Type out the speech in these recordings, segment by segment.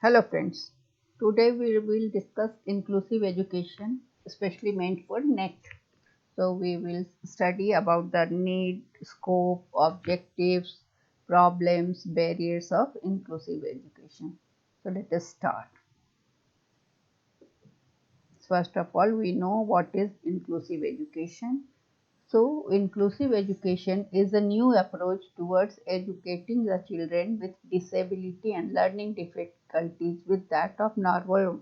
Hello friends, today we will discuss inclusive education especially meant for NECT. So we will study about the need, scope, objectives, problems, barriers of inclusive education. So let us start. First of all, we know what is inclusive education. So, inclusive education is a new approach towards educating the children with disability and learning difficulties with that of normal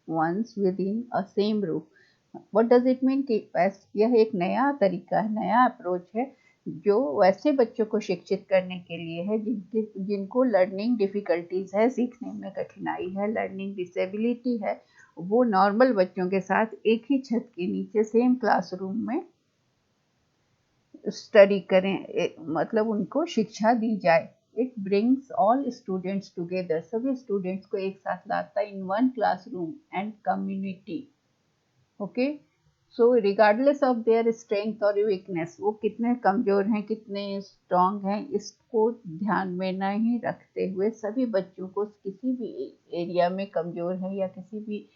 ones within a same roof. What does it mean कि यह एक नया तरीका है, नया approach है जो वैसे बच्चों को शिक्षित करने के लिए है जिनको लर्निंग डिफिकल्टीज है, सीखने में कठिनाई है, लर्निंग डिसेबिलिटी है। वो नॉर्मल बच्चों के साथ एक ही छत के नीचे सेम क्लासरूम में स्टडी करें, मतलब उनको शिक्षा दी जाए। It brings all students together, सभी स्टूडेंट्स को एक साथ लाता है in one classroom and community. Okay, so regardless of their strength और वीकनेस, वो कितने कमज़ोर हैं कितने स्ट्रांग हैं, इसको ध्यान में नहीं रखते हुए सभी बच्चों को किसी भी एरिया में कमज़ोर है या किसी भी,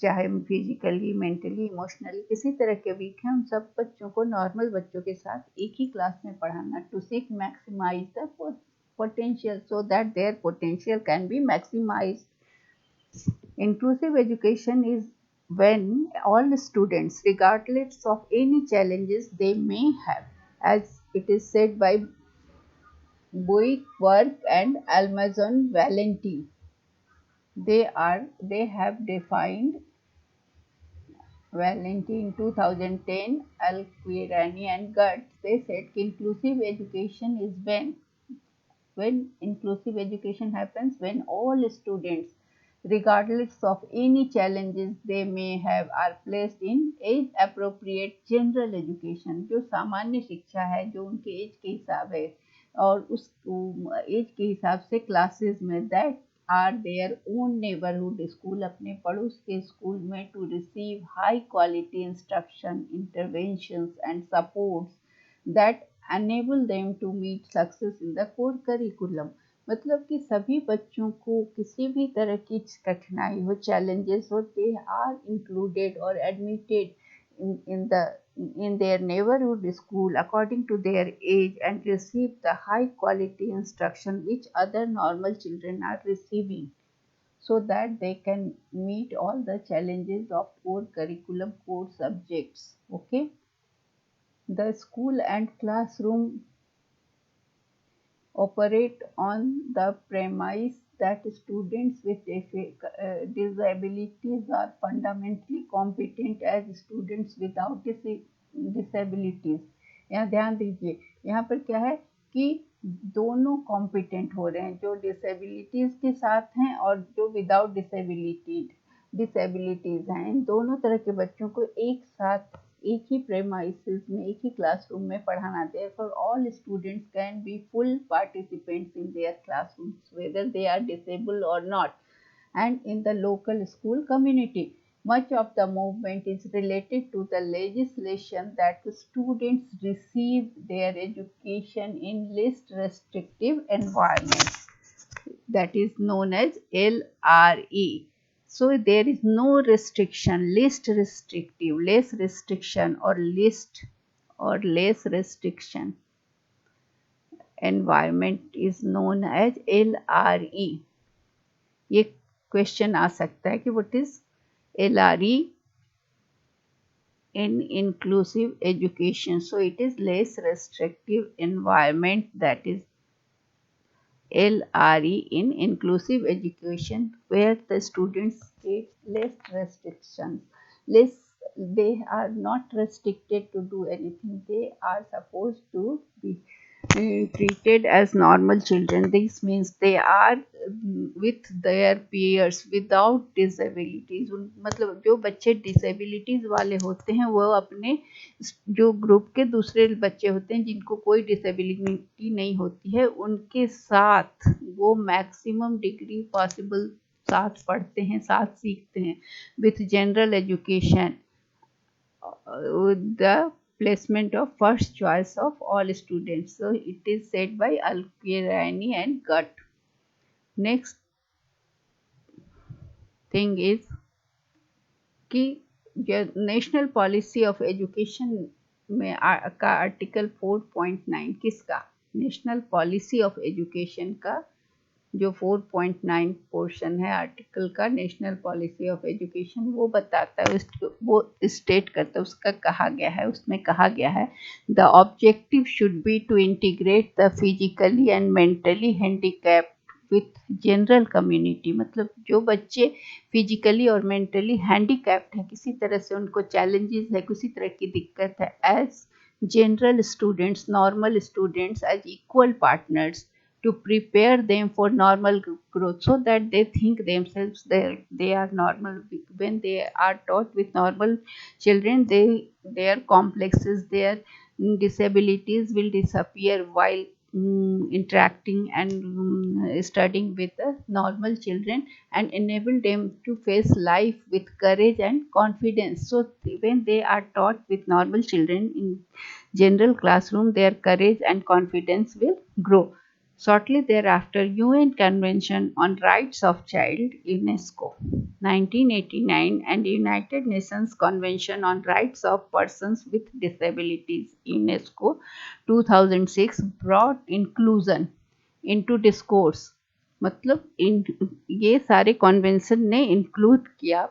चाहे फिजिकली, मेंटली, इमोशनली किसी तरह के वीक हैं, उन सब बच्चों को नॉर्मल बच्चों के साथ एक ही क्लास में पढ़ाना, to seek maximize the potential so that their potential can be maximized. Inclusive education is when all students, regardless of any challenges they may have, as it is said by Buick and Amazon Valenti, they have defined Valenti in 2010, Al-Quirani and Gutt, they said inclusive education is when inclusive education happens when all students, regardless of any challenges they may have, are placed in age appropriate general education, जो सामान्य शिक्षा है, जो उनके as के हिसाब है और उस एज के हिसाब से क्लासेस में, that are their own neighbourhood school, अपने पड़ोस के स्कूल में, to receive high quality instruction, interventions and supports that enable them to meet success in the core curriculum। मतलब कि सभी बच्चों को किसी भी तरह की कठिनाई हो, चैलेंजेस हो, दे आर इंक्लूडेड और admitted in their neighborhood school according to their age and receive the high quality instruction which other normal children are receiving, so that they can meet all the challenges of core curriculum, core subjects. Okay, the school and classroom operate on the premise that students with disabilities are fundamentally competent as students without disabilities। यहाँ ध्यान दीजिए, यहाँ पर क्या है कि दोनों competent हो रहे हैं, जो डिसेबिलिटीज़ के साथ हैं और जो विदाउट डिसेबिलिटीज़ हैं, इन दोनों तरह के बच्चों को एक साथ एक ही प्रेमाइसिस में, एक ही क्लासरूम में पढ़ाना। Therefore all students can be full participants in their classrooms whether they are disabled or not, and in the local school community. Much of the movement is related to the legislation that students receive their education in least restrictive environments, that is known as LRE. So there is no restriction, least restrictive, less restriction or least or less restriction environment is known as LRE. ये question आ सकता है कि what is LRE in inclusive education? So it is less restrictive environment, that is LRE in inclusive education, where the students get less restrictions, less, they are not restricted to do anything, they are supposed to be treated as normal children. This means they are with their peers without disabilities। मतलब जो बच्चे disabilities वाले होते हैं वो अपने जो group के दूसरे बच्चे होते हैं जिनको कोई डिसेबिलिटी नहीं होती है, उनके साथ वो मैक्सिमम डिग्री पॉसिबल साथ पढ़ते हैं, साथ सीखते हैं, with general education, the placement of first choice of all students. So it is said by Al-Quirani and Gutt. Next, thing is कि नेशनल पॉलिसी ऑफ एजुकेशन में का आर्टिकल 4.9 किसका, नेशनल पॉलिसी ऑफ एजुकेशन का जो 4.9 portion है article का national policy of education, वो बताता है, वो स्टेट करता है, उसका कहा गया है, उसमें कहा गया है the objective should be to integrate the physically and mentally handicapped with general community. मतलब जो बच्चे फिजिकली और मेंटली हैंडीकैप्ड है, किसी तरह से उनको चैलेंजेस है, किसी तरह की दिक्कत है, as general students, normal students, as equal partners to prepare them for normal growth, so that they think themselves they are normal. When they are taught with normal children, their complexes, their disabilities will disappear while interacting and studying with the normal children, and enable them to face life with courage and confidence. So when they are taught with normal children in general classroom, their courage and confidence will grow. Shortly thereafter, UN Convention on Rights of Child (UNESCO) 1989 and United Nations Convention on Rights of Persons with Disabilities (UNESCO) 2006 brought inclusion into discourse। मतलब ये सारे convention ने include किया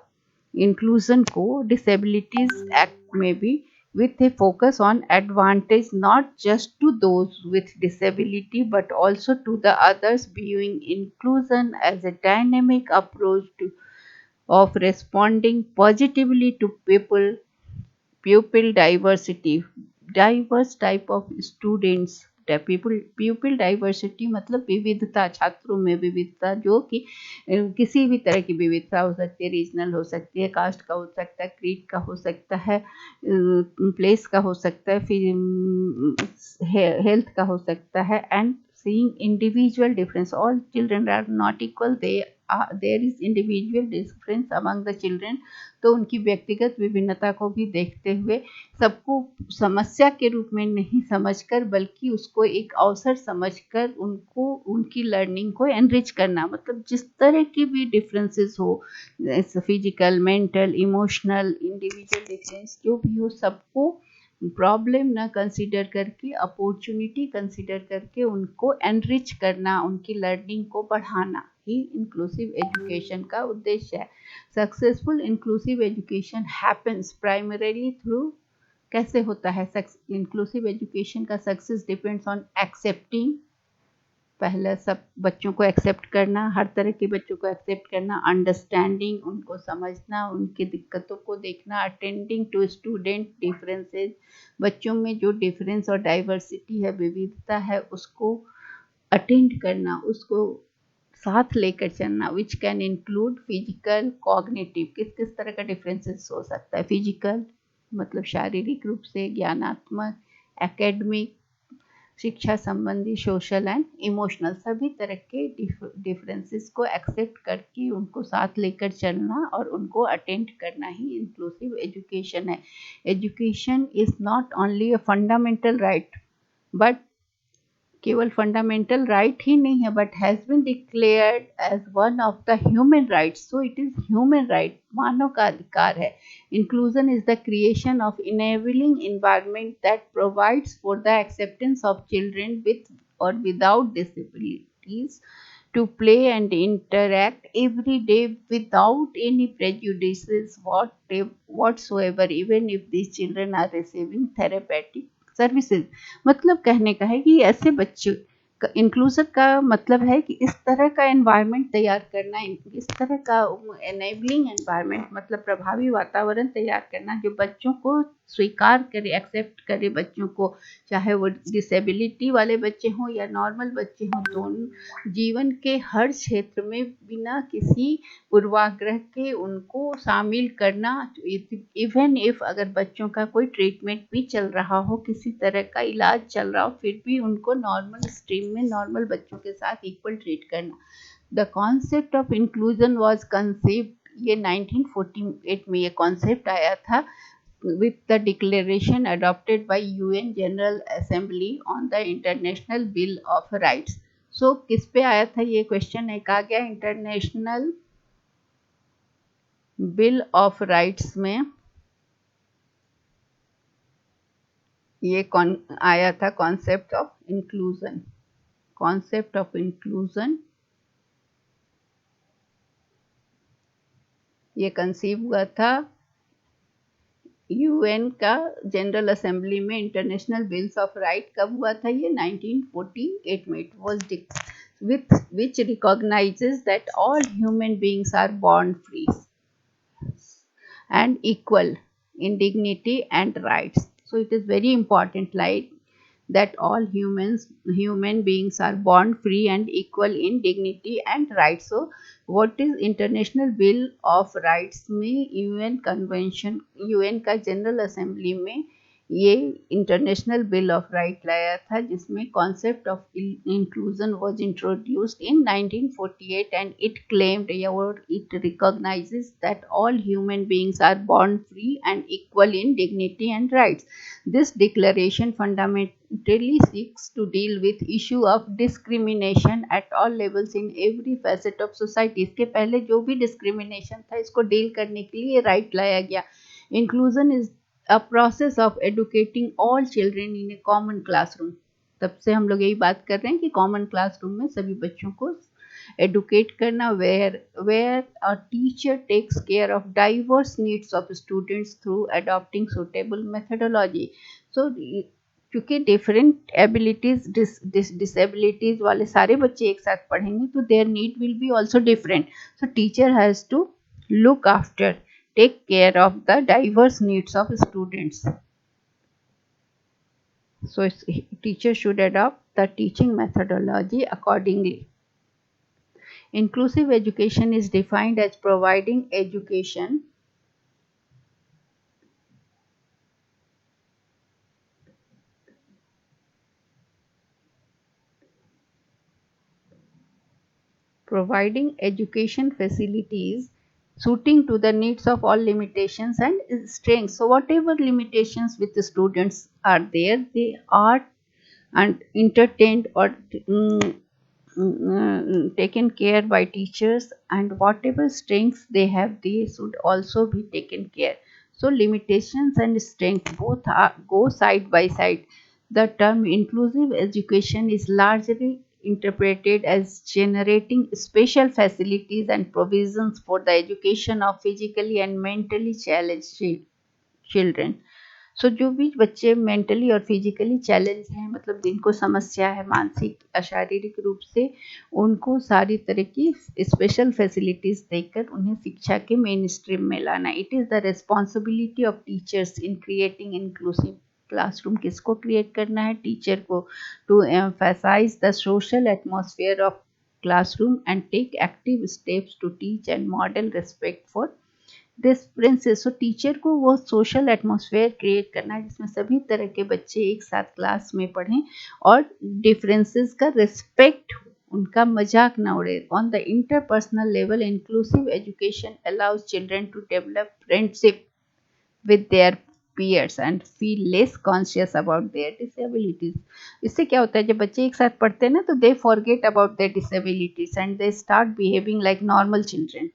inclusion को disabilities act में भी, with a focus on advantage not just to those with disability but also to the others, viewing inclusion as a dynamic approach of responding positively to pupil diversity, diverse type of students, pupil diversity मतलब विविधता, छात्रों में विविधता, जो कि किसी भी तरह की विविधता हो सकती है, रीजनल हो सकती है, कास्ट का हो सकता है, क्रीड का हो सकता है, प्लेस का हो सकता है, फिर हेल्थ का हो सकता है, and seeing individual difference. All children are not equal, there is individual difference among the children। तो उनकी व्यक्तिगत विभिन्नता को भी देखते हुए सबको समस्या के रूप में नहीं समझकर, बल्कि उसको एक अवसर समझकर उनको उनकी लर्निंग को एनरिच करना। मतलब जिस तरह की भी डिफरेंसेस हो, physical, mental, emotional, individual difference जो भी हो, सबको प्रॉब्लम ना कंसीडर करके, अपॉर्चुनिटी कंसीडर करके उनको एनरिच करना, उनकी लर्निंग को बढ़ाना ही इंक्लूसिव एजुकेशन का उद्देश्य है। Successful inclusive education happens primarily through, कैसे होता है इंक्लूसिव एजुकेशन का सक्सेस डिपेंड्स ऑन एक्सेप्टिंग, पहले सब बच्चों को एक्सेप्ट करना, हर तरह के बच्चों को एक्सेप्ट करना, अंडरस्टैंडिंग, उनको समझना, उनकी दिक्कतों को देखना, अटेंडिंग टू स्टूडेंट डिफरेंसेस, बच्चों में जो डिफरेंस और डाइवर्सिटी है, विविधता है, उसको अटेंड करना, उसको साथ लेकर चलना, which can include physical, cognitive, किस किस तरह का डिफरेंसेस हो सकता है, फिजिकल मतलब शारीरिक रूप से, ज्ञानात्मक, एकेडमिक शिक्षा संबंधी, सोशल एंड इमोशनल, सभी तरह के डिफरेंसेस को एक्सेप्ट करके उनको साथ लेकर चलना और उनको अटेंड करना ही इंक्लूसिव एजुकेशन है। Education is not only a fundamental right, but केवल फंडामेंटल राइट ही नहीं है, but has been declared as one of the human rights. So it is human right, मानव का अधिकार है। Inclusion is the creation of enabling environment that provides for the acceptance of children with और without disabilities to play and interact every day without any prejudices whatsoever, even if these children are receiving therapeutic services. मतलब कहने का है कि ऐसे बच्चे inclusive का मतलब है कि इस तरह का एनवायरनमेंट तैयार करना, इस तरह का एनेबलिंग एनवायरनमेंट मतलब प्रभावी वातावरण तैयार करना जो बच्चों को स्वीकार करे, एक्सेप्ट करे, बच्चों को, चाहे वो डिसेबिलिटी वाले बच्चे हों या नॉर्मल बच्चे हों, दोनों जीवन के हर क्षेत्र में बिना किसी पूर्वाग्रह के उनको शामिल करना। इवन इफ अगर बच्चों का कोई ट्रीटमेंट भी चल रहा हो, किसी तरह का इलाज चल रहा हो, फिर भी उनको नॉर्मल स्ट्रीम में नॉर्मल बच्चों के साथ इक्वल ट्रीट करना। The concept of inclusion was conceived, ये 1948 में ये कॉन्सेप्ट आया था, with the declaration adopted by UN General Assembly on the International Bill of Rights। So किस पे आया था ये क्वेश्चन, एक आ गया इंटरनेशनल बिल ऑफ राइट्स में ये कौन आया था? Concept of inclusion. Concept of inclusion ये कंसीव हुआ था यूएन का जनरल असेंबली में। इंटरनेशनल बिल्स ऑफ राइट कब हुआ था? ये 1948 में। It was with which recognizes that all human beings are born free and equal in dignity and rights. So it is very important, like that all human beings are born free and equal in dignity and rights. So what is International Bill of Rights में UN convention, UN का general assembly में ये international bill of right लाया था, जिसमें concept of inclusion was introduced in 1948 and it claimed और it recognises that all human beings are born free and equal in dignity and rights. This declaration fundamentally seeks to deal with issue of discrimination at all levels in every facet of society. इसके पहले जो भी discrimination था, इसको deal करने के लिए right लाया गया। Inclusion is a process of educating all children in a common classroom. तब से हम लोग यही बात कर रहे हैं कि कॉमन क्लासरूम में सभी बच्चों को एडुकेट करना, where a teacher takes care of diverse needs of students through adopting suitable methodology. So क्योंकि डिफरेंट एबिलिटीज डिसेबिलिटीज वाले सारे बच्चे एक साथ पढ़ेंगे तो there need will be also different. So teacher has to look after, take care of the diverse needs of students. So teacher should adopt the teaching methodology accordingly. Inclusive education is defined as providing education facilities suiting to the needs of all limitations and strengths. So whatever limitations with the students are there, they are and entertained or taken care by teachers, and whatever strengths they have, they should also be taken care. So limitations and strength both go side by side. The term inclusive education is largely interpreted as generating special facilities and provisions for the education of physically and mentally challenged children. सो जो भी बच्चे mentally और physically challenge हैं, मतलब जिनको समस्या है मानसिक या शारीरिक रूप से, उनको सारी तरह की स्पेशल फैसिलिटीज़ देकर उन्हें शिक्षा के मेन स्ट्रीम में लाना। It is the responsibility of teachers in creating inclusive classroom. किसको क्रिएट करना है? टीचर को। To emphasize the social atmosphere of classroom and take active steps to teach and model respect for differences. So teacher को वो social atmosphere create करना है जिसमें सभी तरह के बच्चे एक साथ क्लास में पढ़ें और डिफरेंसेस का रिस्पेक्ट, उनका मजाक ना उड़े। On the interpersonal level, inclusive education allows children to develop friendship with their peers and feel less conscious about their disabilities. इससे क्या होता है, जब बच्चे एक साथ पढ़ते हैं ना, तो they forget about their disabilities and they start behaving like normal children.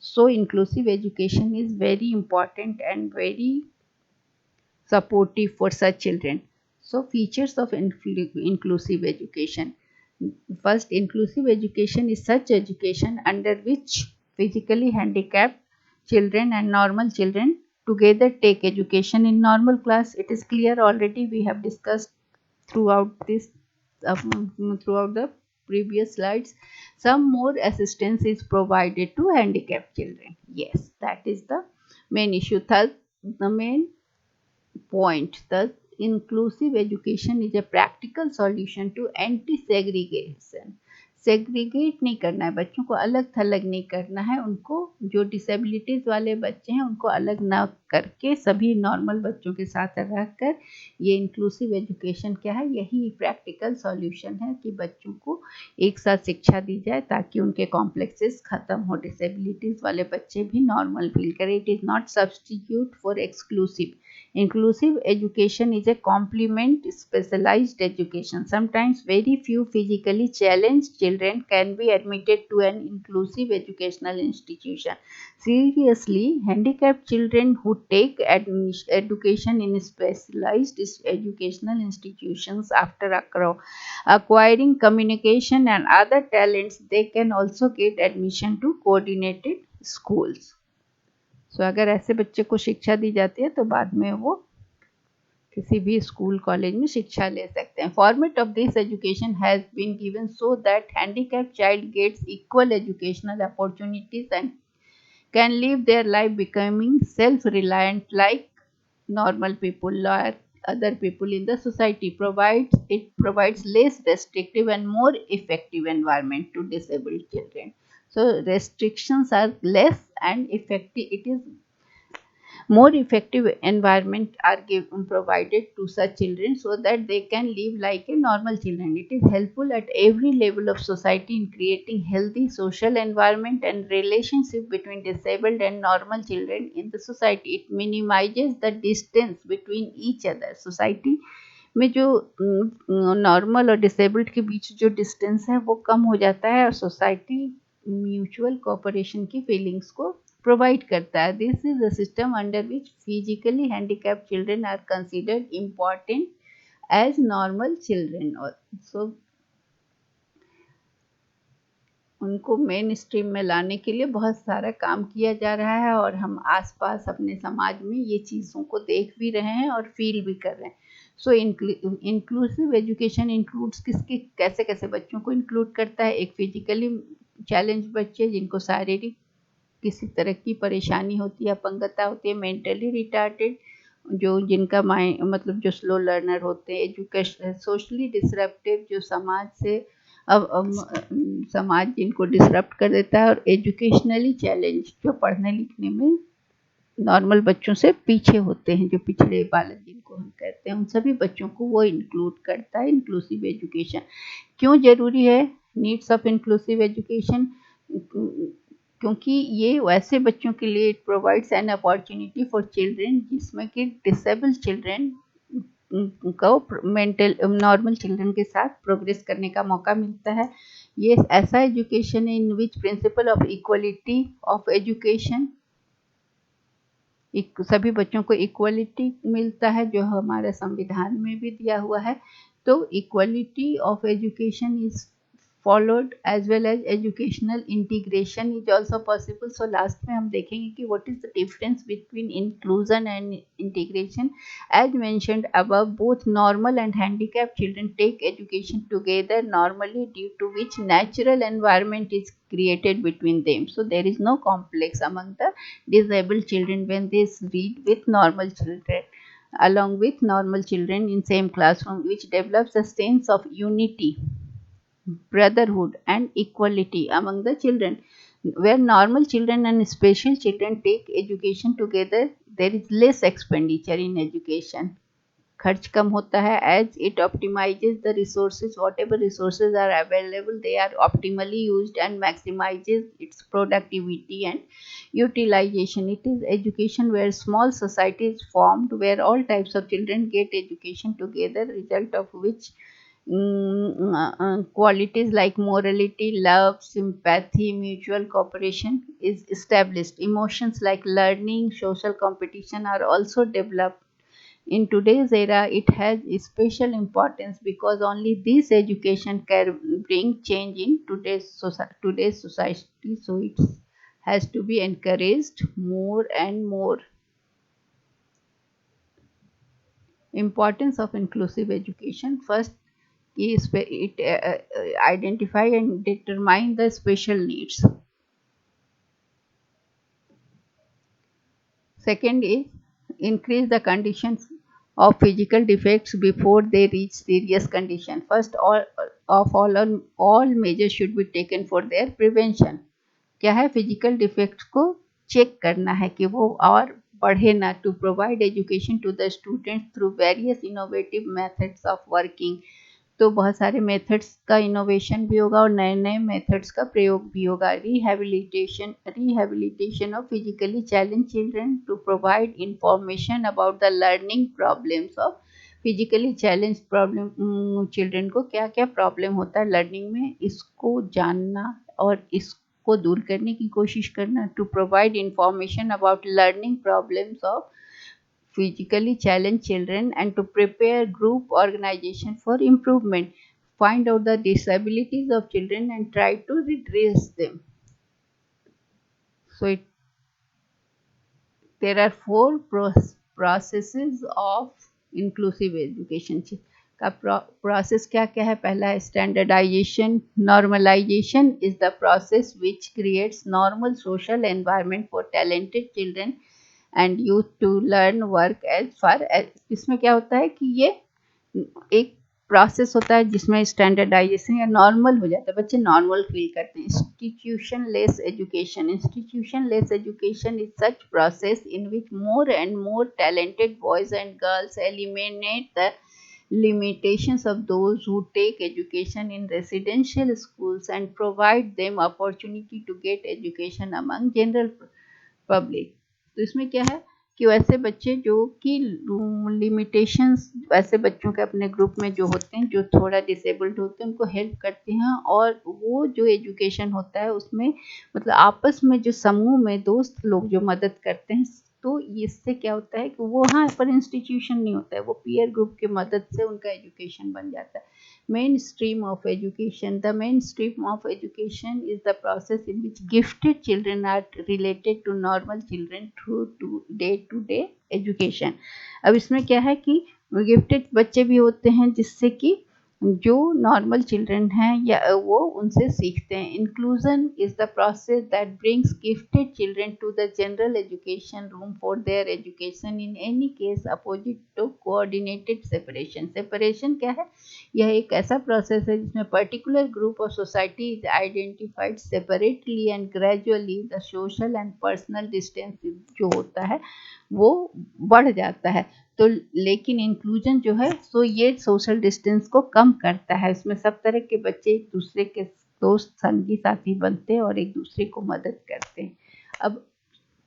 So inclusive education is very important and very supportive for such children. So features of inclusive education. First, inclusive education is such education under which physically handicapped children and normal children together take education in normal class. It is clear already, we have discussed throughout this throughout the previous slides. Some more assistance is provided to handicapped children. Yes, that is the main issue. Thus, the main point, thus inclusive education is a practical solution to anti-segregation. Segregate नहीं करना है बच्चों को, अलग थलग नहीं करना है उनको। जो डिसेबिलिटीज़ वाले बच्चे हैं उनको अलग ना करके सभी नॉर्मल बच्चों के साथ रहकर, ये इंक्लूसिव एजुकेशन क्या है? यही प्रैक्टिकल सॉल्यूशन है कि बच्चों को एक साथ शिक्षा दी जाए ताकि उनके कॉम्प्लेक्सेस ख़त्म हो, डिसेबिलिटीज़ वाले बच्चे भी नॉर्मल फील करें। It is not substitute for exclusive. Inclusive education is a complement specialized education. Sometimes very few physically challenged children can be admitted to an inclusive educational institution. Seriously, handicapped children who take education in specialized educational institutions after acquiring communication and other talents, they can also get admission to coordinated schools. सो अगर ऐसे बच्चे को शिक्षा दी जाती है तो बाद में वो किसी भी स्कूल कॉलेज में शिक्षा ले सकते हैं. Format of this education has been given so that handicapped child gets equal educational opportunities and can live their life becoming self-reliant like normal people or other people in the society. Provides less restrictive and more effective environment to disabled children. So restrictions are less and effective. It is more effective environment are provided to such children so that they can live like a normal children. It is helpful at every level of society in creating healthy social environment and relationship between disabled and normal children in the society. It minimizes the distance between each other. Society में जो normal और disabled के बीच जो distance है वो कम हो जाता है और सोसाइटी म्यूचुअल कोऑपरेशन की फीलिंग्स को प्रोवाइड करता है. This is a system under which physically handicapped children are considered important as normal children. So उनको मेन स्ट्रीम में लाने के लिए बहुत सारा काम किया जा रहा है और हम आसपास अपने समाज में ये चीज़ों को देख भी रहे हैं और फील भी कर रहे हैं. सो इंक्लूसिव एजुकेशन इंक्लूड्स किसके कैसे कैसे बच्चों को इंक्लूड करता है. एक फिजिकली चैलेंज बच्चे जिनको शारीरिक किसी तरह की परेशानी होती है, अपंगता होती है, मेंटली रिटार्टेड जो जिनका माइंड मतलब जो स्लो लर्नर होते हैं, एजुकेशन सोशली डिसरप्टिव जो समाज से अब समाज जिनको डिसरप्ट कर देता है, और एजुकेशनली चैलेंज जो पढ़ने लिखने में नॉर्मल बच्चों से पीछे होते हैं, जो पिछड़े बालक जिनको हम कहते हैं, उन सभी बच्चों को वो इंक्लूड करता है इंक्लूसिव एजुकेशन. क्यों ज़रूरी है नीड्स ऑफ इंक्लूसिव एजुकेशन? क्योंकि ये वैसे बच्चों के लिए it provides an opportunity for children जिसमें कि डिसेबल्ड चिल्ड्रेन को मेंटल नॉर्मल चिल्ड्रन के साथ प्रोग्रेस करने का मौका मिलता है. ये ऐसा एजुकेशन है in which principle of equality of education, सभी बच्चों को इक्वलिटी मिलता है जो हमारे संविधान में भी दिया हुआ है. तो equality of education is followed as well as educational integration is also possible. So last में हम देखेंगे कि what is the difference between inclusion and integration. As mentioned above, both normal and handicapped children take education together normally, due to which natural environment is created between them. So there is no complex among the disabled children when they read with normal children along with normal children in same classroom, which develops a sense of unity, brotherhood and equality among the children. Where normal children and special children take education together, there is less expenditure in education. खर्च कम होता है as it optimizes the resources. Whatever resources are available, they are optimally used and maximizes its productivity and utilization. It is education where small society is formed, where all types of children get education together, result of which qualities like morality, love, sympathy, mutual cooperation is established. Emotions like learning, social competition are also developed. In today's era, it has special importance because only this education can bring change in today's society. So it has to be encouraged more and more. Importance of inclusive education. First, it identify and determine the special needs. Second is increase the conditions of physical defects before they reach serious condition. First all measures should be taken for their prevention. क्या है? Physical defects को check करना है कि वो और बढ़े ना. To provide education to the students through various innovative methods of working. तो बहुत सारे मेथड्स का इनोवेशन भी होगा और नए नए मेथड्स का प्रयोग भी होगा. Rehabilitation of physically challenge children to provide information about the learning problems of physically challenge problem children को क्या क्या प्रॉब्लम होता है लर्निंग में, इसको जानना और इसको दूर करने की कोशिश करना. To provide information about learning problems of physically challenged children and to prepare group organization for improvement. Find out the disabilities of children and try to redress them. So there are four processes of inclusive education. का process क्या क्या है? पहला है standardization. Normalization is the process which creates normal social environment for talented children and youth to learn work as far as. इसमें क्या होता है कि ये एक प्रोसेस होता है जिसमें स्टैंडर्डाइजेशन या नॉर्मल हो जाता है, बच्चे नॉर्मल फील करते हैं. Institutionless education. Institutionless education is such process in which more and more talented boys and girls eliminate the limitations of those who take education in residential schools and provide them opportunity to get education among general public. तो इसमें क्या है कि वैसे बच्चे जो कि limitations, वैसे बच्चों के अपने ग्रुप में जो होते हैं जो थोड़ा डिसेबल्ड होते हैं उनको हेल्प करते हैं, और वो जो एजुकेशन होता है उसमें मतलब आपस में जो समूह में दोस्त लोग जो मदद करते हैं, तो इससे क्या होता है कि वो हाँ पर इंस्टीट्यूशन नहीं होता है, वो पीयर ग्रुप की मदद से उनका एजुकेशन बन जाता है. Mainstream of education. The mainstream of education is the process in which gifted children are related to normal children through day-to-day education. अब इसमें क्या है कि गिफ्टेड बच्चे भी होते हैं जिससे कि जो नॉर्मल चिल्ड्रन हैं या वो उनसे सीखते हैं. Inclusion is the process that brings gifted children to the general education room for their education. In any case opposite to coordinated separation. Separation क्या है? यह एक ऐसा प्रोसेस है जिसमें particular group of society is identified separately and gradually the social and personal distance जो होता है वो बढ़ जाता है. तो लेकिन इंक्लूजन जो है सो ये सोशल डिस्टेंस को कम करता है. इसमें सब तरह के बच्चे एक दूसरे के दोस्त संगी साथी बनते हैं और एक दूसरे को मदद करते हैं. अब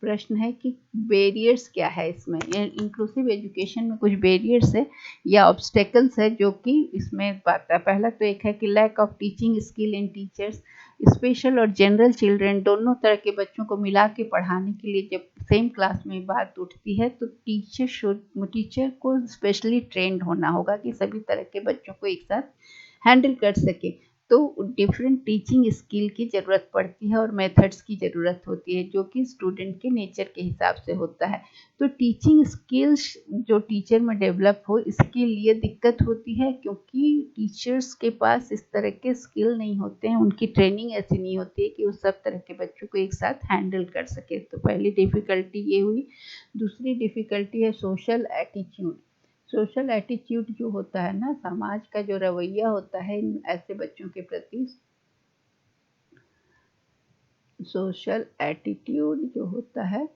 प्रश्न है कि बैरियर्स क्या है इसमें. इंक्लूसिव एजुकेशन में कुछ बैरियर्स है या ऑब्स्टेकल्स है जो कि इसमें आता है. पहला तो एक है कि lack of teaching skill in teachers. Special और जनरल चिल्ड्रन दोनों तरह के बच्चों को मिला के पढ़ाने के लिए जब सेम क्लास में बात उठती है तो टीचर को स्पेशली ट्रेंड होना होगा कि सभी तरह के बच्चों को एक साथ हैंडल कर सके. तो डिफरेंट टीचिंग स्किल की ज़रूरत पड़ती है और मेथड्स की ज़रूरत होती है जो कि स्टूडेंट के नेचर के हिसाब से होता है. तो टीचिंग स्किल्स जो टीचर में डेवलप हो इसके लिए दिक्कत होती है क्योंकि टीचर्स के पास इस तरह के स्किल नहीं होते हैं, उनकी ट्रेनिंग ऐसी नहीं होती है कि वो सब तरह के बच्चों को एक साथ हैंडल कर सके. तो पहली डिफ़िकल्टी ये हुई. दूसरी डिफ़िकल्टी है सोशल एटीट्यूड. सोशल एटीट्यूड जो होता है ना, समाज का जो रवैया होता है इन ऐसे बच्चों के प्रति, सोशल एटीट्यूड जो होता है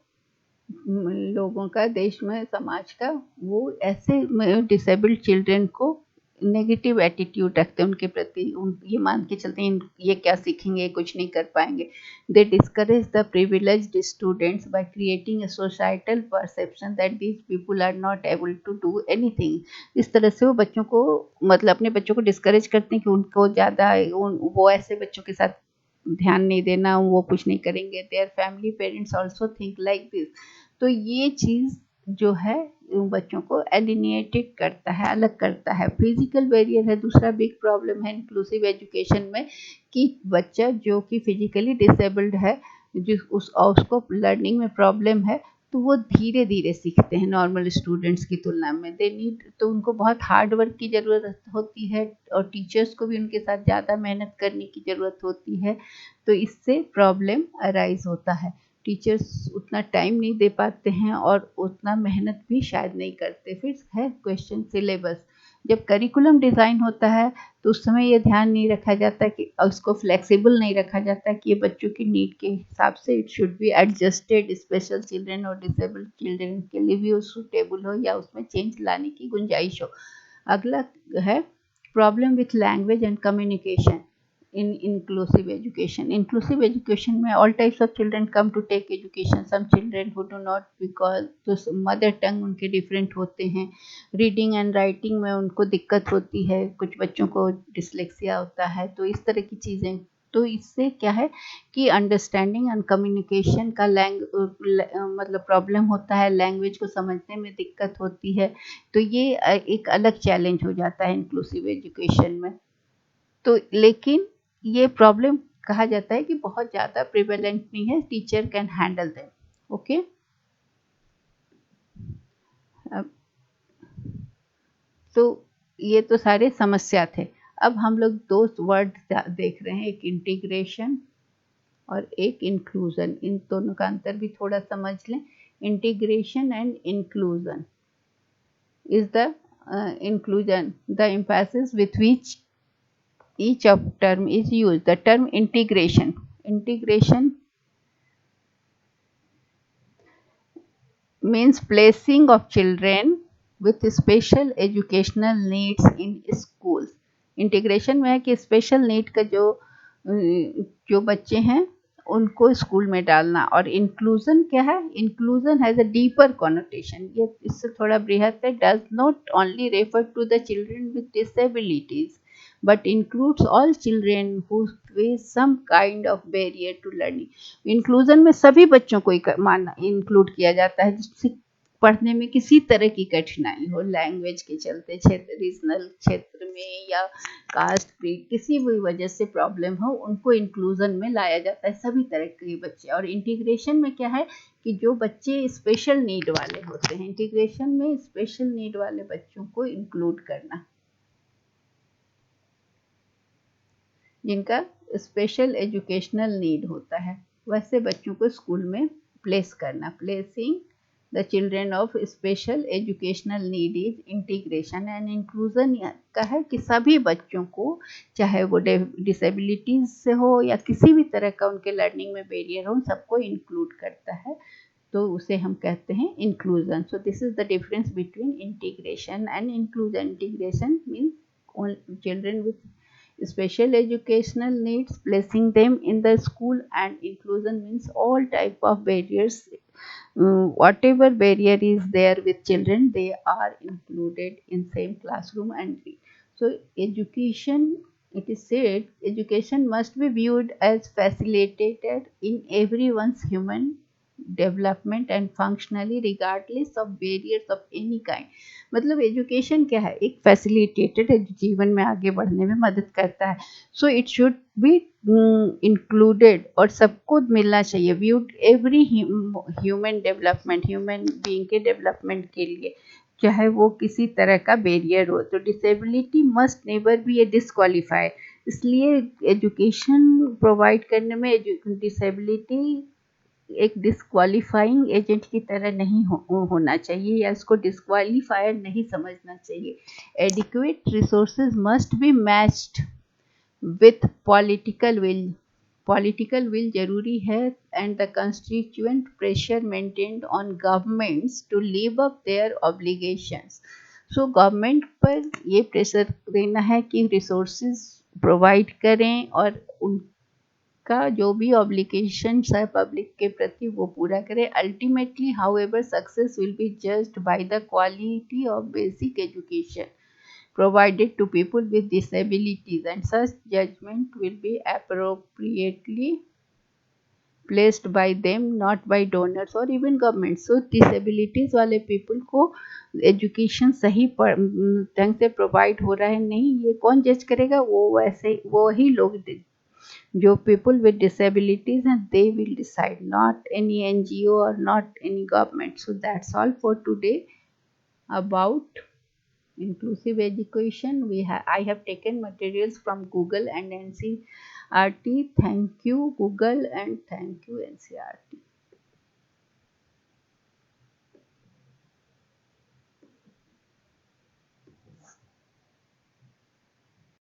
लोगों का देश में समाज का, वो ऐसे डिसेबल्ड चिल्ड्रन को नेगेटिव एटीट्यूड रखते हैं उनके प्रति. ये मान के चलते हैं ये क्या सीखेंगे, कुछ नहीं कर पाएंगे. They discourage the privileged students by creating a societal perception that these people are not able to do anything. इस तरह से वो बच्चों को मतलब अपने बच्चों को डिस्करेज करते हैं कि उनको ज़्यादा वो ऐसे बच्चों के साथ ध्यान नहीं देना, वो कुछ नहीं करेंगे. Their family parents also think like this. तो ये चीज़ जो है बच्चों को एलिनिएटेड करता है, अलग करता है. फिजिकल बैरियर है दूसरा बिग प्रॉब्लम है इंक्लूसिव एजुकेशन में कि बच्चा जो कि फिजिकली डिसेबल्ड है उसको लर्निंग में प्रॉब्लम है तो वो धीरे धीरे सीखते हैं नॉर्मल स्टूडेंट्स की तुलना में. दे नीड तो उनको बहुत हार्ड वर्क की ज़रूरत होती है और टीचर्स को भी उनके साथ ज़्यादा मेहनत करने की ज़रूरत होती है. तो इससे प्रॉब्लम अराइज होता है. टीचर्स उतना टाइम नहीं दे पाते हैं और उतना मेहनत भी शायद नहीं करते. फिर है क्वेश्चन सिलेबस. जब करिकुलम डिज़ाइन होता है तो उस समय ये ध्यान नहीं रखा जाता कि उसको फ्लेक्सिबल नहीं रखा जाता कि ये बच्चों की नीड के हिसाब से it should be adjusted. Special children और डिसेबल्ड चिल्ड्रन के लिए भी वो सूटेबल हो या उसमें चेंज लाने की गुंजाइश हो. अगला है Problem with language and communication in inclusive education. Inclusive education में all types of children come to take education. Some children who do not, because तो mother tongue उनके different होते हैं, reading and writing में उनको दिक्कत होती है, कुछ बच्चों को dyslexia होता है, तो इस तरह की चीज़ें, तो इससे क्या है कि अंडरस्टैंडिंग एंड कम्युनिकेशन का मतलब प्रॉब्लम होता है, लैंग्वेज को समझने में दिक्कत होती है, तो ये एक अलग चैलेंज हो जाता है इंक्लूसिव एजुकेशन में। तो लेकिन ये प्रॉब्लम कहा जाता है कि बहुत ज़्यादा प्रिवेलेंट नहीं है, teacher can handle them. Okay, तो ये तो सारे समस्या थे। अब हम लोग दो वर्ड देख रहे हैं, एक इंटीग्रेशन और एक इंक्लूजन। इन दोनों का अंतर भी थोड़ा समझ लें। Integration and inclusion is the inclusion, the emphasis with which each of term is used. The term integration means placing of children with special educational needs in schools. Integration में है कि स्पेशल नीड का जो बच्चे हैं उनको school में डालना। और इंक्लूजन क्या है? Inclusion has a deeper connotation, ये इससे थोड़ा बृहत है। Does not only refer to the children with disabilities but includes all children who face some kind of barrier to learning. Inclusion में सभी बच्चों को इंक्लूड किया जाता है जिससे पढ़ने में किसी तरह की कठिनाई हो, लैंग्वेज के चलते, क्षेत्र, रीजनल क्षेत्र में या कास्ट पे किसी भी वजह से प्रॉब्लम हो, उनको इंक्लूजन में लाया जाता है, सभी तरह के बच्चे। और इंटीग्रेशन में क्या है कि जो बच्चे स्पेशल नीड वाले होते हैं, इंटीग्रेशन में स्पेशल नीड वाले बच्चों को इंक्लूड करना, जिनका स्पेशल एजुकेशनल नीड होता है, वैसे बच्चों को स्कूल में प्लेस करना। Placing the children of special educational need is integration. And inclusion का है कि सभी बच्चों को, चाहे वो डिसेबिलिटीज से हो या किसी भी तरह का उनके लर्निंग में बैरियर हो, सबको इंक्लूड करता है, तो उसे हम कहते हैं inclusion. So this is the difference between integration and inclusion. Integration means children with special educational needs, placing them in the school, and inclusion means all type of barriers, whatever barrier is there with children, they are included in same classroom. And so education, it is said education must be viewed as facilitated in everyone's human development and functionally regardless of barriers of any kind. मतलब education क्या है? एक facilitated है, जीवन में आगे बढ़ने में मदद करता है। So it should be included और सबको मिलना चाहिए। Viewed every human development, human being के डेवलपमेंट के लिए, चाहे वो किसी तरह का बैरियर हो। तो disability must never be A disqualify. इसलिए एजुकेशन प्रोवाइड करने में डिसेबिलिटी एक डिस्क्वालीफाइंग एजेंट की तरह नहीं होना चाहिए, या इसको डिस्क्वालीफायर नहीं समझना चाहिए। Adequate resources must be matched with political will. Political will जरूरी है, and the constituent pressure maintained on governments to live up their obligations. So government पर ये प्रेशर देना है कि रिसोर्सेज प्रोवाइड करें और उन का जो भी ऑब्लिगेशंस है पब्लिक के प्रति वो पूरा करे। Ultimately however success will be judged by the quality of basic education provided to people with disabilities, and such judgment will be appropriately placed by them, not by donors or even government. So disabilities वाले people को education सही ढंग से provide हो रहा है नहीं, ये कौन जज करेगा? वो वैसे वही लोग जो people with disabilities, and they will decide, not any NGO or not any government. So that's all for today about inclusive education. I have taken materials from Google and NCERT. Thank you Google and thank you NCERT.